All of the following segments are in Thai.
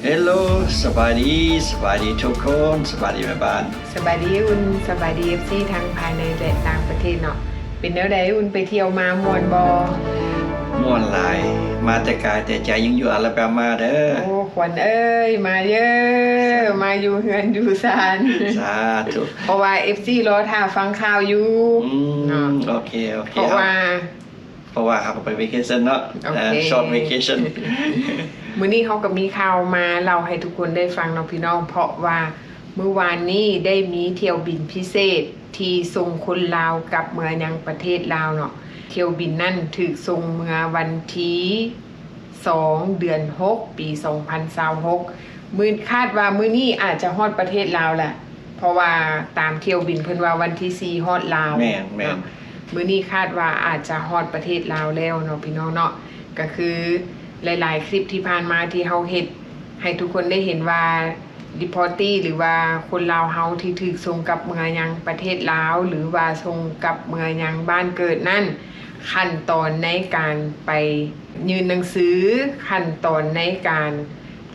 ฮลโหลสบายดีทุกคนสบายดีแม่บ้านสบายดีอุ่นสบายดีFCทั้งภายในและต่างประเทศเนาะเป็นแนวใดอุ่นไปเที่ยวมาม่วนบ่ม่วนหลายมาแต่กายแต่ใจยังอยู่อัลบามาเด้อโอ้ขวัญเอ้ยมาเยอะมาอยู่เฮือนอยู่ศาลสาธุเพราะว่า FC รอท่าฟังข่าวอยู่เนาะโอเคเพราะว่าเขาก็ไปเวเคชั่นเนาะช็อตเวเคชั่นมื้อนี้เขาก็มีข่าวมาเล่าให้ทุกคนได้ฟังเนาะพี่น้องเพราะว่าเมื่อวานนี้ได้มีเที่ยวบินพิเศษที่ส่งคนลาวกลับเมืองยังประเทศลาวเนาะเที่ยวบินนั่นถูกส่งเมื่อวันที่2 เดือน 6 ปี 2026มื้อคาดว่ามื้อนี้อาจจะฮอดประเทศลาวแหละเพราะว่าตามเที่ยวบินเพิ่นว่าวันที่4ฮอดลาวแม่นมื้อนี้คาดว่าอาจจะฮอดประเทศลาวแล้วเนาะพี่น้องเนาะก็คือหลายๆคลิปที่ผ่านมาที่เฮาเฮ็ดให้ทุกคนได้เห็นว่าdeportee หรือว่าคนลาวเฮาที่ถูกส่งกลับเมืองยังประเทศลาวหรือว่าส่งกลับเมืองยังบ้านเกิดนั่นขั้นตอนในการไปยื่นหนังสือขั้นตอนในการ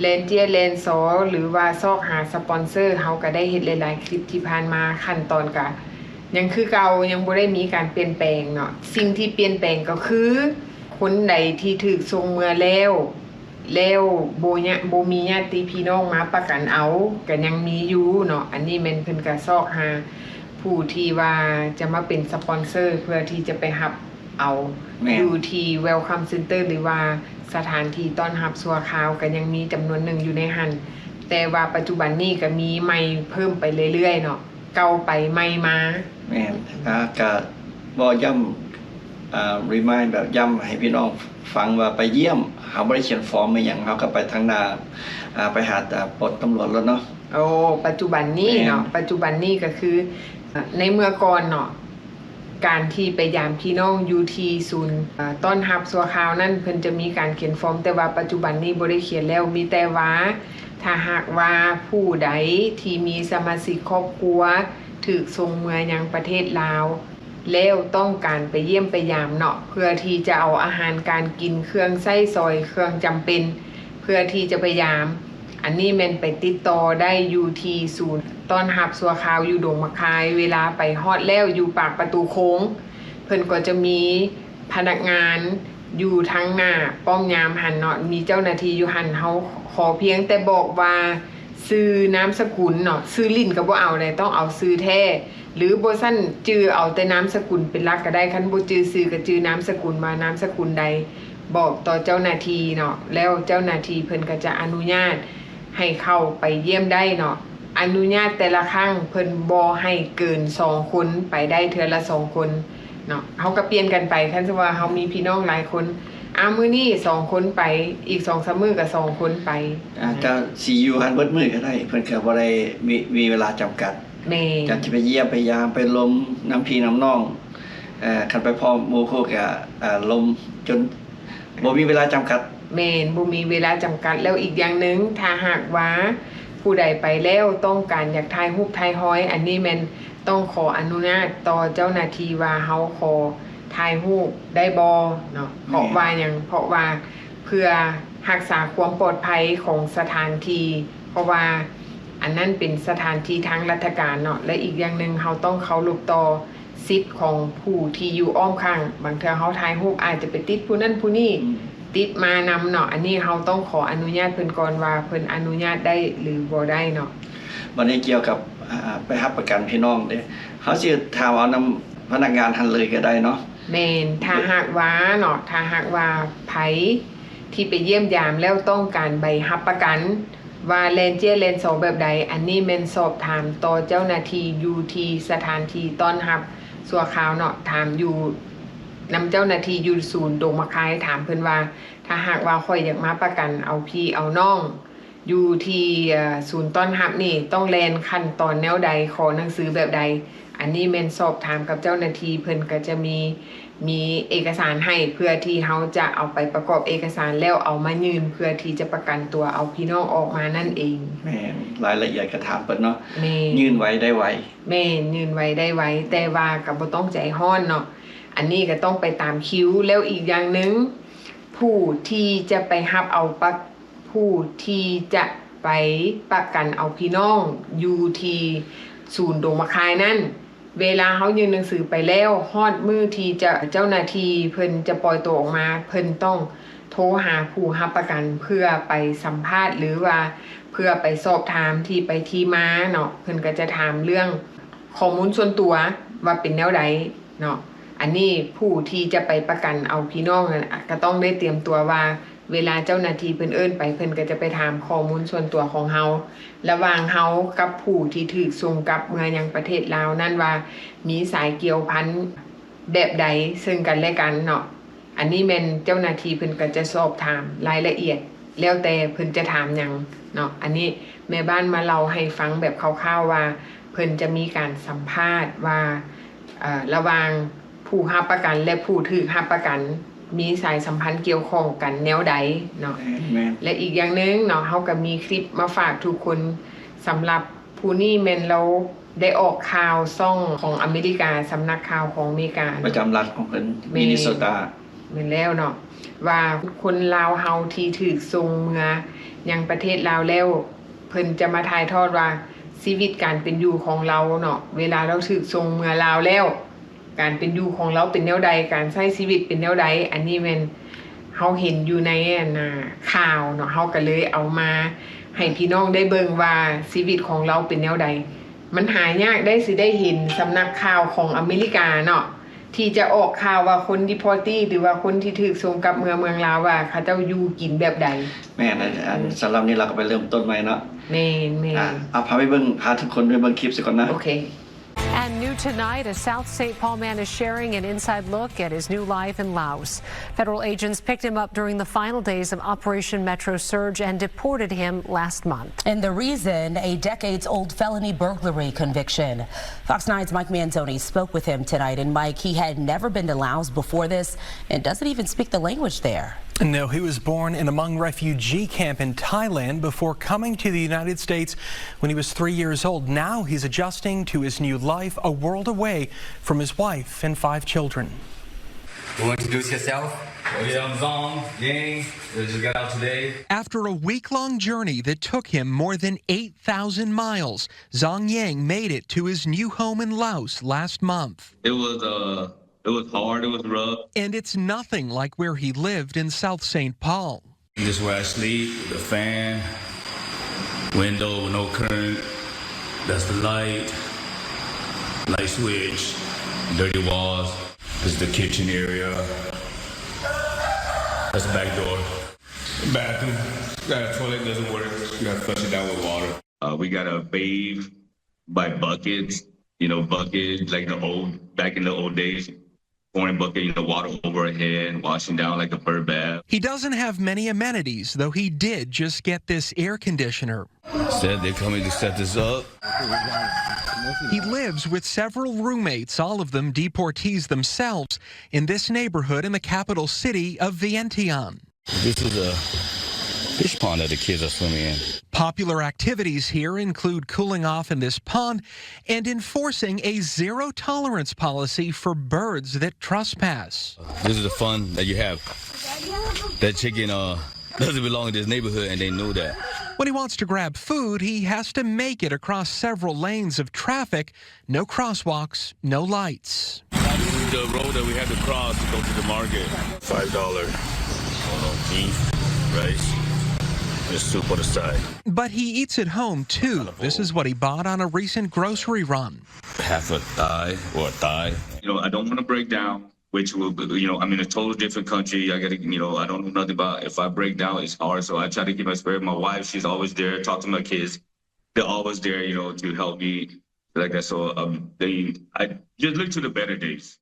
แลนเจียแลนซอหรือว่าซอกหาสปอนเซอร์เฮาก็ได้เฮ็ดหลายๆคลิปที่ผ่านมาขั้นตอนก็ยังคือเก่ายังบ่ได้มีการเปลี่ยนแปลงเนาะสิ่งที่เปลี่ยนแปลงก็คือคนใดที่ถูกส่งเมือแล้วบ่มีญาติพี่น้องมาประกันเอาก็ยังมีอยู่เนาะอันนี้แม่นเพิ่นก็ซอกหาผู้ที่ว่าจะมาเป็นสปอนเซอร์เพื่อที่จะไปรับเอาอยู่ที่ Welcome Center หรือว่าสถานที่ต้อนรับชั่วคราวก็ยังมีจำนวนหนึ่งอยู่ในหันแต่ว่าปัจจุบันนี้ก็มีใหม่เพิ่มไปเรื่อยๆเนาะเก่าไปใหม่มาแม่นก็บ่ย้ำremind แบบย้ำให้พี่น้องฟังว่าไปเยี่ยมเขาบ่ได้เขียนฟอร์มมาหยังเขาก็ไปทางหน้าไปหาปลดตำรวจแล้วเนาะโอ้ปัจจุบันนี้เนาะปัจจุบันนี้ก็คือในเมื่อก่อนเนาะการที่ไปยามพี่น้องอยู่ที่ศูนย์ต้อนรับชั่วคราวนั่นเพิ่นจะมีการเขียนฟอร์มแต่ว่าปัจจุบันนี้บ่ได้เขียนแล้วมีแต่ว่าถ้าหากว่าผู้ใดที่มีสมาชิกครอบครัวถูกส่งเมืองยังประเทศลาวแล้วต้องการไปเยี่ยมไปยามเนาะเพื่อที่จะเอาอาหารการกินเครื่องไส้ซอยเครื่องจำเป็นเพื่อที่จะไปยามอันนี้แม่นไปติดต่อได้อยู่ที่ศูนย์ต้อนรับชั่วคราวอยู่ดงมะคายเวลาไปฮอดแล้วอยู่ปากประตูโค้งเพิ่นก็จะมีพนักงานอยู่ทั้งหน้าป้อมยามหันเนาะมีเจ้าหน้าที่อยู่หันเฮาขอเพียงแต่บอกว่าซื้อนามสกุลเนาะซื้อลิ้นก็บ่เอาเลยต้องเอาซื้อแท้หรือบ่ซั่นจื่อเอาแต่นามสกุลเป็นหลักก็ได้คันบ่จื่อซื้อก็จื่อนามสกุลมานามสกุลใดบอกต่อเจ้าหน้าที่เนาะแล้วเจ้าหน้าที่เพิ่นก็จะอนุญาตให้เข้าไปเยี่ยมได้เนาะอนุญาตแต่ละครั้งเพิ่นบ่ให้เกิน2คนไปได้เทื่อละ2คนเนาะเฮาก็เปลี่ยนกันไปคันว่าเฮามีพี่น้องหลายคนมื้อนี้2คนไปอีก 2-3 มื้อก็2คนไปก็สิอยู่หันเบิดมื้อก็ได้เพิ่นก็บ่ได้มีเวลาจำกัดแม่จังสิไปเยี่ยมไปยามไปลมน้ำพี่น้ำน้องคันไปพร้อมหมู่คู่ก็ลมจนบ่มีเวลาจำกัดแม่นบ่มีเวลาจำกัดแล้วอีกอย่างนึงถ้าหากว่าผู้ใดไปแล้วต้องการอยากถ่ายรูปถ่ายห้อยอันนี้แม่นต้องขออนุญาตต่อเจ้าหน้าที่ว่าเฮาขอถ่ายรูปได้บ่เนาะเพราะว่าหยังเพราะว่าเพื่อรักษาความปลอดภัยของสถานที่เพราะว่าอันนั้นเป็นสถานที่ทางราชการเนาะและอีกอย่างนึงเฮาต้องเคารพต่อสิทธิ์ของผู้ที่อยู่อ้อมข้างบางเทื่อเฮาถ่ายรูปอาจจะไปติดผู้นั้นผู้นี้ติดมานำเนาะอันนี้เฮาต้องขออนุญาตเพิ่นก่อนว่าเพิ่นอนุญาตได้หรือบ่ได้เนาะบัดนี้เกี่ยวกับไปรับประกันพี่น้องเด้เฮาสิถามเอานำพนักงานหันเลยก็ได้เนาะแม่นถ้าหากว่าเนาะถ้าหากว่าไผที่ไปเยี่ยมยามแล้วต้องการใบรับประกันว่าแลนเจียแลนซอแบบใดอันนี้แม่นสอบถามต่อเจ้าหน้าที่อยู่ที่สถานที่ต้อนรับชั่วคราวเนาะถามอยู่นำเจ้าหน้าที่อยู่ศูนย์ดงมะคายถามเพิ่นว่าถ้าหากว่าข่อยอยากมาประกันเอาพี่เอาน้องอยู่ที่ศูนย์ต้อนรับนี่ต้องแลนขั้นตอนแนวใดขอหนังสือแบบใดอันนี้แม่นสอบถามกับเจ้าหน้าที่เพิ่นก็จะมีเอกสารให้เพื่อที่เฮาจะเอาไปประกอบเอกสารแล้วเอามายื่นเพื่อที่จะประกันตัวเอาพี่น้องออกมานั่นเองแม่นรายละเอียดก็ถามเพิ่นเนาะยื่นไว้ได้ไวแม่นยื่นไว้ได้ไวแต่ว่าก็บ่ต้องใจร้อนเนาะอันนี้ก็ต้องไปตามคิวแล้วอีกอย่างนึงผู้ที่จะไปรับเอาผู้ที่จะ ไปประกันเอาพี่น้องอยู่ที่ศูนย์ดงมะคายนั่นเวลาเขายื่นหนังสือไปแล้วฮอดมือที่จะเจ้าหน้าที่เพิ่นจะปล่อยตัวออกมาเพิ่นต้องโทรหาผู้รับประกันเพื่อไปสัมภาษณ์หรือว่าเพื่อไปสอบถามที่ไปที่มาเนาะเพิ่นก็จะถามเรื่องข้อมูลส่วนตัวว่าเป็นแนวใดเนาะอันนี้ผู้ที่จะไปประกันเอาพี่น้องก็ต้องได้เตรียมตัวว่าเวลาเจ้าหน้าที่เพิ่นเอิ้นไปเพิ่นก็จะไปถามข้อมูลส่วนตัวของเฮาระหว่างเฮากับผู้ที่ถูกส่งกลับเมืองยังประเทศลาวนั่นว่ามีสายเกี่ยวพันแบบใดซึ่งกันและกันเนาะอันนี้แม่นเจ้าหน้าที่เพิ่นก็จะสอบถามรายละเอียดแล้วแต่เพิ่นจะถามหยังเนาะอันนี้แม่บ้านมาเล่าให้ฟังแบบคร่าวๆว่าเพิ่นจะมีการสัมภาษณ์ว่าระหว่างผู้รับประกันและผู้ถูกรับประกันมีสายสัมพันธ์เกี่ยวข้องกันแนวใดเนาะและอีกอย่างนึงเนาะเฮาก็มีคลิปมาฝากทุกคนสำหรับผู้นี้แม่นเราได้ออกข่าวซ่องของอเมริกาสำนักข่าวของอเมริกาประจำรัฐของเพิ่นมินนิโซตาแม่นแล้วเนาะว่าคนลาวเฮาที่ถูกส่งเมือยังประเทศลาวแล้วเพิ่นจะมาถ่ายทอดว่าชีวิตการเป็นอยู่ของเราเนาะเวลาเราถูกส่งเมือลาวแล้วการเป็นอยู่ของเราเป็นแนวใดการใช้ชีวิตเป็นแนวใดอันนี้แม่นเฮาเห็นอยู่ในข่าวเนาะเฮาก็เลยเอามาให้พี่น้องได้เบิ่งว่าชีวิตของเราเป็นแนวใดมันหายากได้สิได้เห็นสำนักข่าวของอเมริกาเนาะที่จะออกข่าวว่าคนดีพอร์ตี้หรือว่าคนที่ถูกส่งกลับเมืองลาวว่าเขาเจ้าอยู่กินแบบใดแม่อันสำหรับนี้เราก็ไปเริ่มต้นใหม่เนาะแม่พาไปเบิ่งพาทุกคนไปเบิ่งคลิปสิก่อนนะโอเคAnd new tonight, a South St. Paul man is sharing an inside look at his new life in Laos. Federal agents picked him up during the final days of Operation Metro Surge and deported him last month. And the reason, a decades-old felony burglary conviction. Fox 9's Mike Manzoni spoke with him tonight. And Mike, he had never been to Laos before this and doesn't even speak the language there. No, he was born in a Hmong refugee camp in Thailand before coming to the United States when he was 3 years old. Now he's adjusting to his new life, a world away from his wife and 5 children. You want to introduce yourself? I'm Zong Yang. I just got out today. After a week-long journey that took him more than 8,000 miles, Zong Yang made it to his new home in Laos last month. It was hard, it was rough. And it's nothing like where he lived in South St. Paul. This is where I sleep, the fan, window, no current. That's the light switch, dirty walls. This is the kitchen area. That's the back door. Bathroom. That toilet doesn't work. You gotta flush it down with water. We gotta bathe by buckets. Buckets like back in the old days. Pouring bucket, water over our head, washing down like a bird bath. He doesn't have many amenities, though he did just get this air conditioner. Said they're coming to set this up. He lives with several roommates, all of them deportees themselves, in this neighborhood in the capital city of Vientiane. This is a fish pond that the kids are swimming in. Popular activities here include cooling off in this pond and enforcing a zero-tolerance policy for birds that trespass. This is the fun that you have. That chicken doesn't belong in this neighborhood, and they know that. When he wants to grab food, he has to make it across several lanes of traffic. No crosswalks, no lights. This is the road that we have to cross to go to the market. $5 beef, rice. Soup on the side. But he eats at home too. This is what he bought on a recent grocery run. Half a thigh or a thigh. I don't want to break down, which will, I'm in a total different country. I gotta, I don't know nothing about. If I break down, it's hard. So I try to keep my spirit. My wife, she's always there. Talk to my kids. They're always there, to help me like that. So I just look to the better days.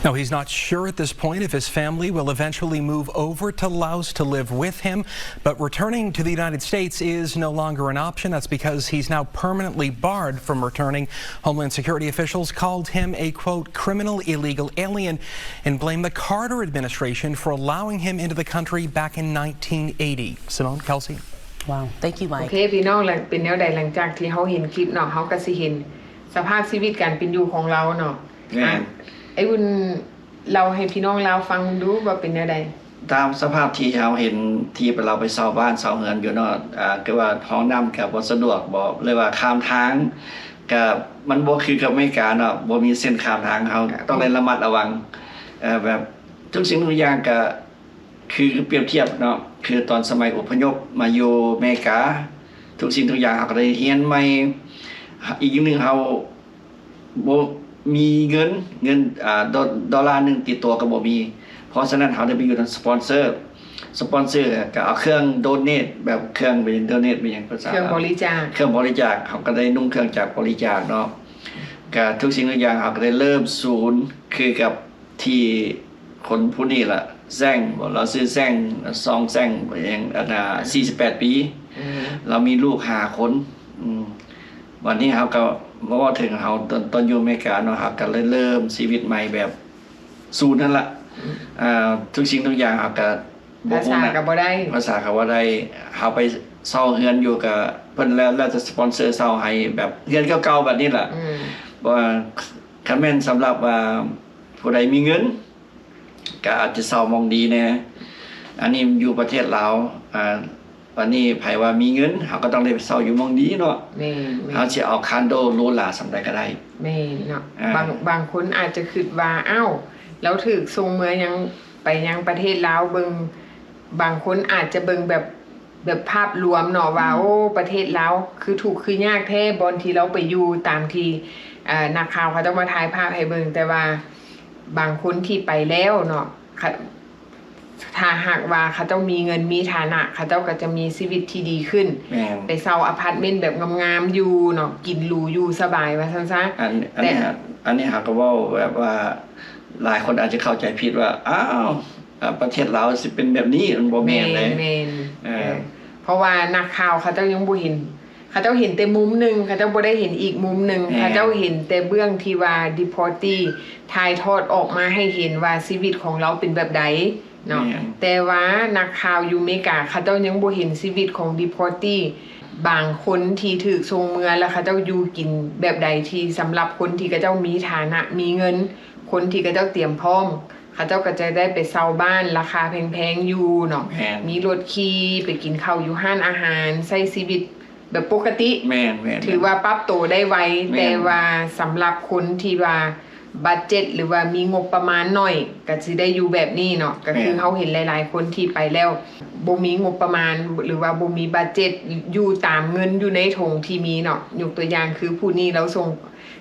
Now, he's not sure at this point if his family will eventually move over to Laos to live with him, but returning to the United States is no longer an option. That's because he's now permanently barred from returning. Homeland Security officials called him a, quote, criminal illegal alien and blamed the Carter administration for allowing him into the country back in 1980. Simone, Kelsey. Wow. Thank you, Mike. โอเคพี่น้องเป็นแนวใดหลังจากที่เขาเห็นคลิปเนาะเขาก็สิเห็นสภาพชีวิตการเป็นอยู่ของเราเนาะไอ้อุ่นเราให้พี่น้องเราฟังดูว่าเป็นแนวใด ตามสภาพที่เราเห็นที่เราไปเช่าบ้านเช่าเรือนอยู่เนาะก็ว่าห้องน้ำก็บ่สะดวกบ่เลยว่าข้ามทางก็มันบ่คือกับอเมริกาเนาะบ่มีเส้นข้ามทางเขาต้องได้ระมัดระวังแบบทุกสิ่งทุกอย่างก็คือเปรียบเทียบเนาะคือตอนสมัยอพยพมาอยู่อเมริกาทุกสิ่งทุกอย่างเขาก็ได้เรียนใหม่อีกอย่างนึงเขาบ่มีเงินดอลลาร์นึงติดตัวก็บ่มีเพราะฉะนั้นเขาได้ไปอยู่ทางสปอนเซอร์ก็เอาเครื่องโดเนทแบบเครื่องเป็นโดเนทเป็นอย่างภาษาเครื่องบริจาคเขาก็ได้นุ่งเครื่องจากบริจาคเนาะก็ทุกสิ่งทุกอย่างเขาก็ได้เริ่มศูนย์คือกับที่คนผู้นี้ล่ะแซงเราซื้อแซง2แซงอย่าง48 ปีเรามีลูก5คนวันนี้เขาก็ว่าถึงเขาตอนอยู่อเมริกาเนาะครับก็เลยเริ่มชีวิตใหม่แบบศูนย์นั่นล่ะทุกสิ่งทุกอย่างเขาก็ภาษาก็บ่ได้ภาษาก็บ่ได้เขาไปเช่าเรือนอยู่กับเพิ่นแล้วจะสปอนเซอร์เช่าให้แบบเรือนเก่าๆแบบนี้ล่ะว่าคันแม่นสำหรับว่าผู้ใดมีเงินก็อาจจะเช่ามองดีแน่อันนี้อยู่ประเทศลาววันนี้ไผว่ามีเงินเขาก็ต้องได้ไปเช่าอยู่มองดีเนาะเขาสิเอาคอนโดหรูหราสำใดก็ได้แม่เนาะบางคนอาจจะคิดว่าอ้าวแล้วถูกส่งเมือยังไปยังประเทศลาวเบิ่งบางคนอาจจะเบิ่งแบบภาพรวมเนาะว่าโอ้ประเทศลาวคือถูกคือยากแท้บอนที่เราไปอยู่ตามที่นักข่าวเขาต้องมาถ่ายภาพให้เบิ่งแต่ว่าบางคนที่ไปแล้วเนาะถ้าหากว่าเขาต้องมีเงินมีฐานะเขาเจ้าก็จะมีชีวิตที่ดีขึ้นไปเช่าอพาร์ตเมนต์แบบงามๆอยู่เนาะกินหรูอยู่สบายว่าซั่นซะอันนี้หากว่าแบบว่าหลายคนอาจจะเข้าใจผิดว่าอ้าวประเทศลาวสิเป็นแบบนี้มันบ่แม่นเลยเพราะว่านักข่าวเขาเจ้ายังบ่เห็นเขาเจ้าเห็นแต่มุมนึงเขาเจ้าบ่ได้เห็นอีกมุมนึงเขาเจ้าเห็นแต่เบื้องที่ว่าดิพอร์ตี้ถ่ายทอดออกมาให้เห็นว่าชีวิตของเราเป็นแบบใดเนาะแต่ว่านักข่าวอยู่อเมริกาเขาเจ้ายังบ่เห็นชีวิตของดิพอร์ตี้บางคนที่ถูกส่งเมือแล้วเขาเจ้าอยู่กินแบบใดที่สำหรับคนที่เขาเจ้ามีฐานะมีเงินคนที่เขาเจ้าเตรียมพร้อมเขาเจ้าก็จะได้ไปเช่าบ้านราคาแพงๆอยู่เนาะมีรถขี่ไปกินข้าวอยู่ห้านอาหารใช้ชีวิตแบบปกติถือว่าปรับตัวได้ไวแต่ว่าสำหรับคนที่ว่าบัดเจ็ตหรือว่ามีงบประมาณน้อยก็สิได้อยู่แบบนี้เนาะก็คือเฮาเห็นหลายๆคนที่ไปแล้วบ่มีงบประมาณหรือว่าบ่มีบัดเจ็ตอยู่ตามเงินอยู่ในถุงที่มีเนาะยกตัวอย่างคือผู้นี้เรา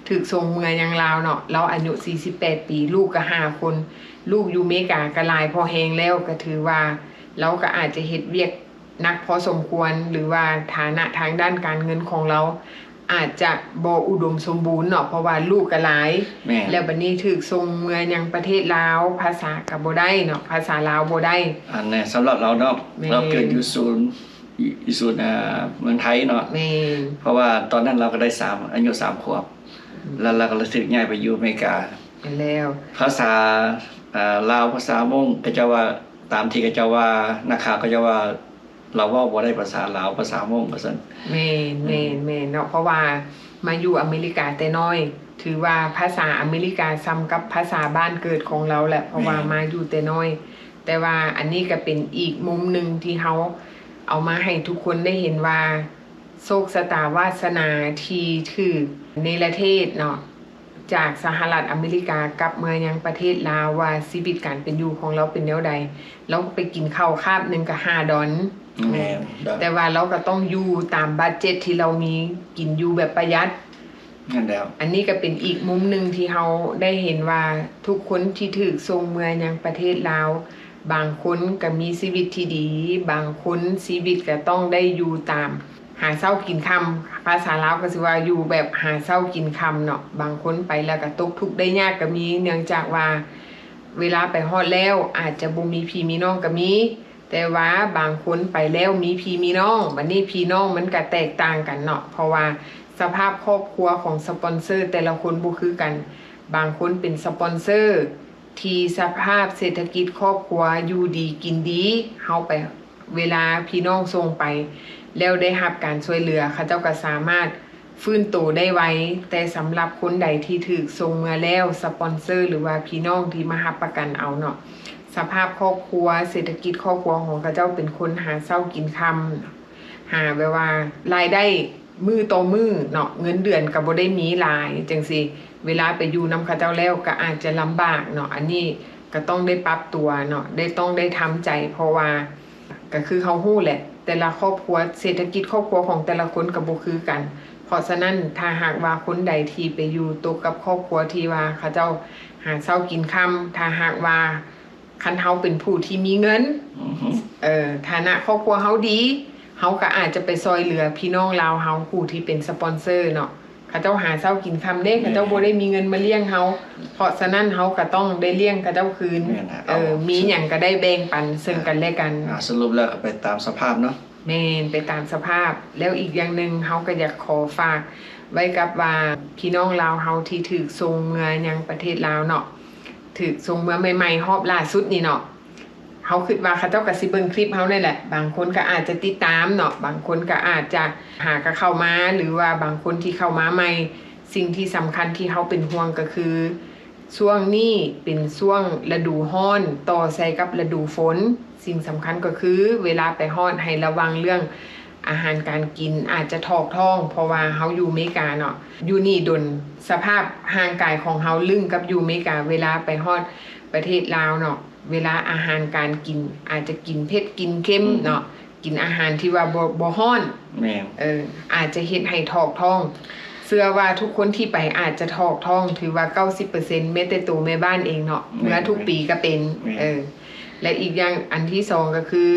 ถูกส่งเมือยังลาวเนาะเราอายุ48ปีลูกก็5คนลูกอยู่อเมริกาก็หลายพอแฮงแล้วก็ถือว่าเราก็อาจจะเฮ็ดเวียกนักพอสมควรหรือว่าฐานะทางด้านการเงินของเราอาจจะบ่อุดมสมบูรณ์เนาะเพราะว่าลูกก็หลายแล้วบัดนี้ถูกส่งเมือยังประเทศลาวภาษาก็บ่ได้เนาะภาษาลาวบ่ได้อันนี้สำหรับเราเนาะเราเกิดอยู่ศูนย์เมืองไทยเนาะเพราะว่าตอนนั้นเราก็ได้อายุ3ขวบแล้วเราก็เลยถูกย้ายไปอยู่อเมริกาแล้วภาษาลาวภาษามงก็จะว่าตามที่ก็จะว่านักข่าวก็จะว่าเราเว้าบ่ได้ภาษาลาวภาษามงว่าซั่นแม่นเนาะเพราะว่ามาอยู่อเมริกาแต่น้อยถือว่าภาษาอเมริกาซ้ำกับภาษาบ้านเกิดของเราแหละเพราะว่ามาอยู่แต่น้อยแต่ว่าอันนี้ก็เป็นอีกมุมนึงที่เฮาเอามาให้ทุกคนได้เห็นว่าโชคชะตาวาสนาที่ถือในประเทศเนาะจากสหรัฐอเมริกากลับมายังประเทศลาวว่าชีวิตการเป็นอยู่ของเราเป็นแนวใดเราไปกินข้าวคาบนึงก็$5แต่ว่าเราก็ต้องอยู่ตามบัดเจ็ตที่เรามีกินอยู่แบบประหยัดนั่นแล้วอันนี้ก็เป็นอีกมุมนึงที่เราได้เห็นว่าทุกคนที่ถูกส่งเมือยังประเทศลาวบางคนก็มีชีวิตที่ดีบางคนชีวิตก็ต้องได้อยู่ตามหาเช้ากินค่ำภาษาลาวก็สิว่าอยู่แบบหาเช้ากินค่ำเนาะบางคนไปแล้วก็ตกทุกข์ได้ยากก็มีเนื่องจากว่าเวลาไปฮอดแล้วอาจจะบ่มีพี่มีน้องก็มีแต่ว่าบางคนไปแล้วมีพี่มีน้องบัดนี้พี่น้องมันก็แตกต่างกันเนาะเพราะว่าสภาพครอบครัวของสปอนเซอร์แต่ละคนบ่คือกันบางคนเป็นสปอนเซอร์ที่สภาพเศรษฐกิจครอบครัวอยู่ดีกินดีเฮาไปเวลาพี่น้องส่งไปแล้วได้รับการช่วยเหลือเขาเจ้าก็สามารถฟื้นตัวได้ไวแต่สำหรับคนใดที่ถูกส่งมาแล้วสปอนเซอร์หรือว่าพี่น้องที่มารับประกันเอาเนาะ สภาพครอบครัวเศรษฐกิจครอบครัวของเขาเจ้าเป็นคนหาเช้ากินค่ำหาแบบว่ารายได้มือต่อมือเนาะเงินเดือนก็บ่ได้มีหลายจังซี่เวลาไปอยู่นำเขาเจ้าแล้วก็อาจจะลำบากเนาะอันนี้ก็ต้องได้ปรับตัวเนาะต้องได้ทำใจเพราะว่าก็คือเขาฮู้แหละแต่ละครอบครัวเศรษฐกิจครอบครัวของแต่ละคนก็บ่คือกันเพราะฉะนั้นถ้าหากว่าคนใดที่ไปอยู่ตกกับครอบครัวที่ว่าเขาเจ้าหาเช้ากินค่ำถ้าหากว่าคันเฮาเป็นผู้ที่มีเงินฐานะครอบครัวเฮาดีเฮาก็อาจจะไปซอยเหลือพี่น้องลาวเฮาผู้ที่เป็นสปอนเซอร์เนาะเขาเจ้าหาเช้ากินค่ำเด้เขาเจ้าบ่ได้มีเงินมาเลี้ยงเฮาเพราะฉะนั้นเฮาก็ต้องได้เลี้ยงเขาเจ้าคืนมีหยังก็ได้แบ่งปันซึ่งกันและกันสรุปแล้วก็ไปตามสภาพเนาะแม่นไปตามสภาพแล้วอีกอย่างนึงเฮาก็อยากขอฝากไว้กับว่าพี่น้องลาวเฮาที่ถูกส่งเมืองยังประเทศลาวเนาะถูกส่งเมืองใหม่ๆรอบล่าสุดนี่เนาะเฮาคิดว่าเขาเจ้าก็สิเบิ่งคลิปเฮานั่นแหละบางคนก็อาจจะติดตามเนาะบางคนก็อาจจะหาก็เข้ามาหรือว่าบางคนที่เข้ามาใหม่สิ่งที่สำคัญที่เฮาเป็นห่วงก็คือช่วงนี้เป็นช่วงฤดูร้อนต่อใส่กับฤดูฝนสิ่งสำคัญก็คือเวลาไปฮอดให้ระวังเรื่องอาหารการกินอาจจะถอกท้องเพราะว่าเฮาอยู่อเมริกาเนาะอยู่นี่ดนสภาพร่างกายของเฮาลึ่งกับอยู่อเมริกาเวลาไปฮอดประเทศลาวเนาะเวลาอาหารการกินอาจจะกินเผ็ดกินเค็มเนาะกินอาหารที่ว่าบ่ฮ้อนอาจจะเฮ็ดให้ถอกท้องเชื่อว่าทุกคนที่ไปอาจจะถอกท้องถือว่า 90% แม้แต่ตัวแม่บ้านเองเนาะเมื่อทุกปีก็เป็นและอีกอย่างอันที่2ก็คือ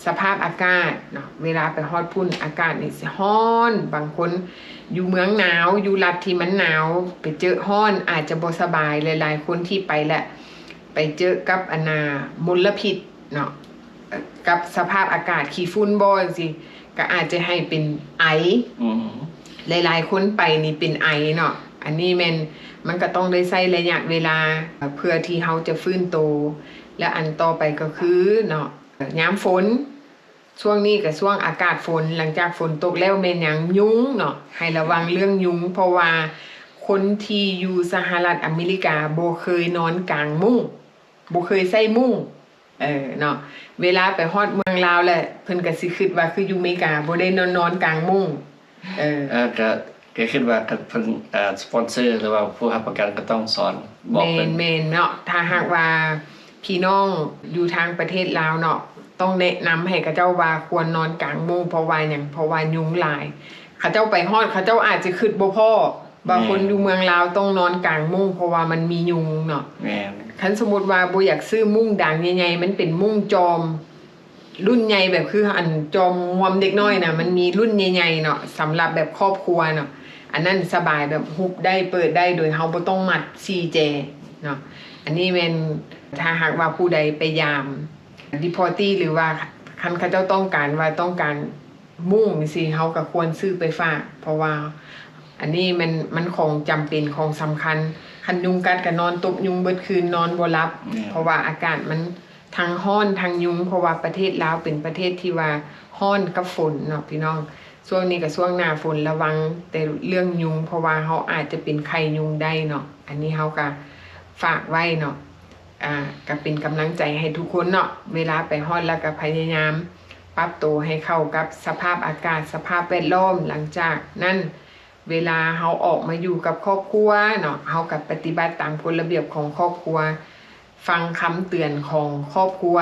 สภาพอากาศเนาะเวลาไปฮอดพุ่นอากาศนี่สิร้อนบางคนอยู่เมืองหนาวอยู่รัฐที่มันหนาวไปเจอร้อนอาจจะบ่สบายหลายๆคนที่ไปและไปเจอกับมลพิษเนาะกับสภาพอากาศขี้ฝุ่นบ่จังซี่ก็อาจจะให้เป็นไอหลายๆคนไปนี่เป็นไอเนาะอันนี้มันก็ต้องได้ใช้ระยะเวลาเพื่อที่เฮาจะฟื้นตัวและอันต่อไปก็คือเนาะยามฝนช่วงนี้ก็ช่วงอากาศฝนหลังจากฝนตกแล้วแม่นหยังยุงเนาะให้ระวังเรื่องยุงเพราะว่าคนที่อยู่สหรัฐอเมริกาบ่เคยนอนกลางมุ้งบ่เคยใส่มุ้งเนาะเวลาไปฮอดเมืองลาวแหละเพิ่นก็สิคิดว่าคืออยู่อเมริกาบ่ได้นอนกลางมุ้งก็คิดว่าเพิ่นสปอนเซอร์หรือว่าผู้รับประกันก็ต้องสอนบอกเพิ่นแม่นเนาะถ้าหากว่าพี่น้องอยู่ทางประเทศลาวเนาะต้องแนะนำให้เขาเจ้าว่าควรนอนกลางมุ้งเพราะว่าหยังเพราะว่ายุงหลายเขาเจ้าไปฮอดเขาเจ้าอาจจะคิดบ่พอบางคนอยู่เมืองลาวต้องนอนกลางมุ้งเพราะว่ามันมียุงเนาะคันสมมุติว่าบ่อยากซื้อมุ้งด่างใหญ่ๆมันเป็นมุ้งจอมรุ่นใหญ่แบบคืออันจอมงวมเด็กน้อยน่ะมันมีรุ่นใหญ่ๆเนาะสำหรับแบบครอบครัวเนาะอันนั้นสบายแบบฮุบได้เปิดได้โดยเฮาบ่ต้องมัด4แจเนาะอันนี้แม่นถ้าหากว่าผู้ใดไปยามดิพอร์ตี้หรือว่าคันเขาเจ้าต้องการมุ้งสิเฮาก็ควรซื้อไปฝากเพราะว่าอันนี้มันของจำเป็นของสำคัญคันยุงกัดก็นอนตบยุงเบิดคืนนอนบ่หลับเพราะว่าอากาศมันทั้งร้อนทั้งยุงเพราะว่าประเทศลาวเป็นประเทศที่ว่าร้อนกับฝนเนาะพี่น้องช่วงนี้ก็ช่วงหน้าฝนระวังแต่เรื่องยุงเพราะว่าเฮาอาจจะเป็นไข้ยุงได้เนาะอันนี้เฮาก็ฝากไว้เนาะก็เป็นกำลังใจให้ทุกคนเนาะเวลาไปฮอดแล้วก็พยายามปรับตัวให้เข้ากับสภาพอากาศสภาพแวดล้อมหลังจากนั้นเวลาเฮาออกมาอยู่กับครอบครัวเนาะเฮาก็ปฏิบัติตามกฎระเบียบของครอบครัวฟังคำเตือนของครอบครัว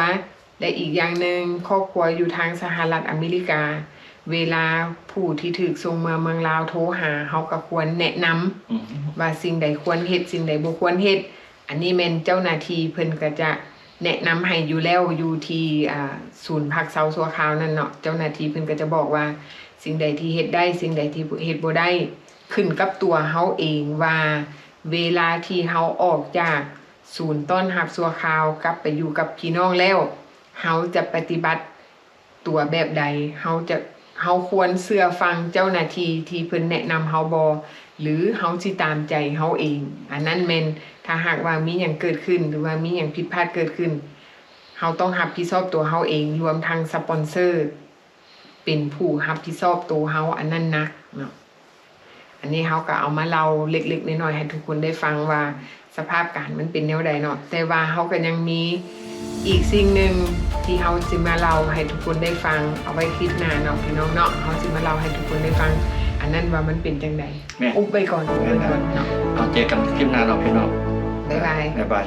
และอีกอย่างนึงครอบครัวอยู่ทางสหรัฐอเมริกาเวลาผู้ที่ถูกส่งเมืองลาวโทรหาเฮาก็ควรแนะนำว่าสิ่งใดควรเฮ็ดสิ่งใดบ่ควรเฮ็ดอันนี้แม่นเจ้าหน้าที่เพิ่นก็จะแนะนำให้อยู่แล้วอยู่ที่ศูนย์พักเซาซัวคราวนั่นเนาะเจ้าหน้าที่เพิ่นก็จะบอกว่าสิ่งใดที่เฮ็ดได้สิ่งใดที่เฮ็ดบ่ได้ขึ้นกับตัวเฮาเองว่าเวลาที่เฮาออกจากศูนย์ต้อนรับซัวคราวกลับไปอยู่กับพี่น้องแล้วเฮาจะปฏิบัติตัวแบบใดเฮาควรเชื่อฟังเจ้าหน้าที่ที่เพิ่นแนะนำเฮาบ่หรือเฮาสิตามใจเฮาเองอันนั้นแม่นถ้าหากว่ามีหยังเกิดขึ้นหรือว่ามีหยังผิดพลาดเกิดขึ้นเฮาต้องรับผิดชอบตัวเฮาเองรวมทั้งสปอนเซอร์เป็นผู้รับผิดชอบตัวเฮาอันนั้นนักเนาะอันนี้เฮาก็เอามาเล่าเล็กๆน้อยๆให้ทุกคนได้ฟังว่าสภาพการมันเป็นแนวใดเนาะแต่ว่าเฮาก็ยังมี อีกสิ่งหนึ่งที่เฮาสิมาเล่าให้ทุกคนได้ฟังเอาไว้คลิปหน้าเนาะพี่น้องเนาะเฮาสิมาเล่าให้ทุกคนได้ฟัง อันนั้นว่ามันเป็นจังได แม่ อุบไปก่อนเนาะ เอาเจอกันคลิปหน้าเนาะพี่น้อง บ๊ายบาย บ๊ายบาย